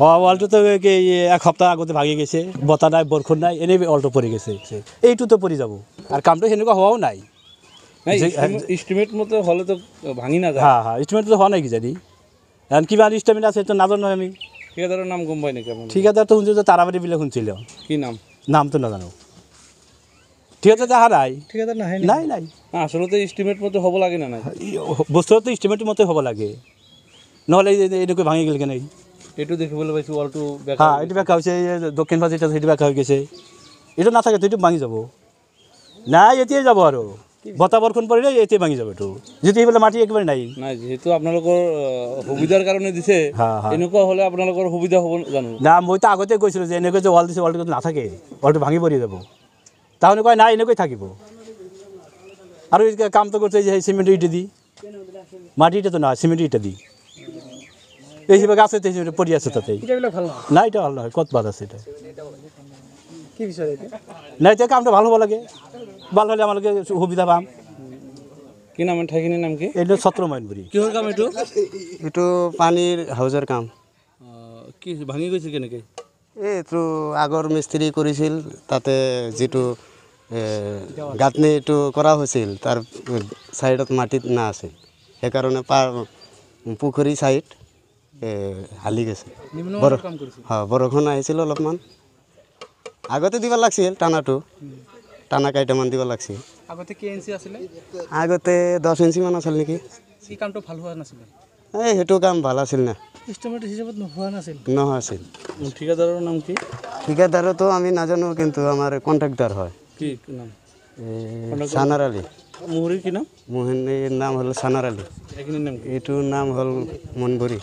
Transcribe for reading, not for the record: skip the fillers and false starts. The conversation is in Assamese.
হওয়া ওয়ালটো তো এক সপ্তাহ আগতে ভাঙি গেছে, বতাহ নাই বৰষুণ নাই, এনেই ওয়ালটো পৰি গেছে। এইটো তো পৰি যাব আৰু কামটো সেনেকুৱা হোৱাও নাই। ইষ্টিমেট মতে হলে তো ভাঙি না যায়। হ্যাঁ ইষ্টিমেট তো হওয়া নাই কিজানি, এখন কিমান ইষ্টিমেট আছে তো নাজানো আমি। ঠিকাদারের নাম গম পাই নাকি আপনার? ঠিকাদার তো শুনছি যে তারাবাড়ি বিলে শুনছিল। কি নাম? নাম তো নাজানো। ঠিকাদার দেখা নাই। ঠিকাদার নাই নাই আসলে তো ইষ্টিমেট মতে হব লাগে না নাই? বস্তুটো তো ইষ্টিমেটের মতে হ'ব লাগে, নহ'লে এনেকৈ ভাঙি গ'ল কেনে। এইটো দেখিবলৈ পাইছোঁ ৱালটো হ্যাঁ এইটো বেকা হৈছে, দক্ষিণ ফাজিটা সেইটো বেকা হৈ গৈছে। এইটো নাথাকে তো এইটো ভাঙি যাব। নাই এতিয়াই যাব আৰু বতাহ বৰষুণ পৰিলে এতিয়া ভাঙি যাব। এইটো যদি সেইফালে মাটি একেবাৰে নাই। নাই যেহেতু আপোনালোকৰ সুবিধাৰ কাৰণে দিছে, এনেকুৱা হ'লে আপোনালোকৰ সুবিধা হ'ব জানো? না মইতো আগতে কৈছিলোঁ যে এনেকৈ যে ৱাল দিছে, ৱালটো নাথাকে, ৱালটো ভাঙি পৰি যাব। তাহলে কয় নাই এনেকৈ থাকিব। আৰু কামটো করছে যে সিমেন্ট ইটা দি, মাটি ইটা তো না, সিমেন্ট ইটা দি এই হিসেবে গাছে পড়ে আছে তাতেই। না এটা ভালো নয়, কত বাদ আছে এটা। কি বিষয় এটা? না এটা কামটা ভালো হবো লাগে, ভালো হলে আমাকে সুবিধা পাম। কি নাম ঠাইখিনিৰ নাম কি? এইটো ছত্ৰমাইনপুৰী। কিহৰ কাম এইটো? এইটো পানীৰ হাউজৰ কাম। কি ভাঙি গৈছে কেনেকৈ? এইটো আগৰ মিস্ত্ৰী কৰিছিল, তাতে যিটো গাঁথনিটো কৰা হৈছিল তাৰ ছাইডত মাটিত না আছিল, সেইকাৰণে পুখুৰী ছাইড হালি গৈছে। বৰষুণ আহিছিল অলপমান, আগতে দিব লাগিছিল টানাটো, টানা কেইটামান দিব লাগিছিল। আগতে কি ইঞ্চি আছিলে? আগতে 10 ইঞ্চিমান আছিল নেকি। কি কামটো ভাল হোৱা নাছিলে? সেইটো কাম ভাল আছিল না, ইষ্টিমেট হিচাপত নোহোৱা নাছিল। নহয় আছিল। ঠিকাদাৰৰ নাম কি? ঠিকাদাৰতো আমি নাজানো, কিন্তু আমাৰ কণ্ট্ৰেক্টাৰ হয়। কি নাম? সানাৰ আলী। মুহুৰীৰ কি নাম? মোহিনীৰ নাম হ'ল সানাৰ আলী। এইখিনিৰ নাম কি? এইটোৰ নাম হ'ল মনবৰী।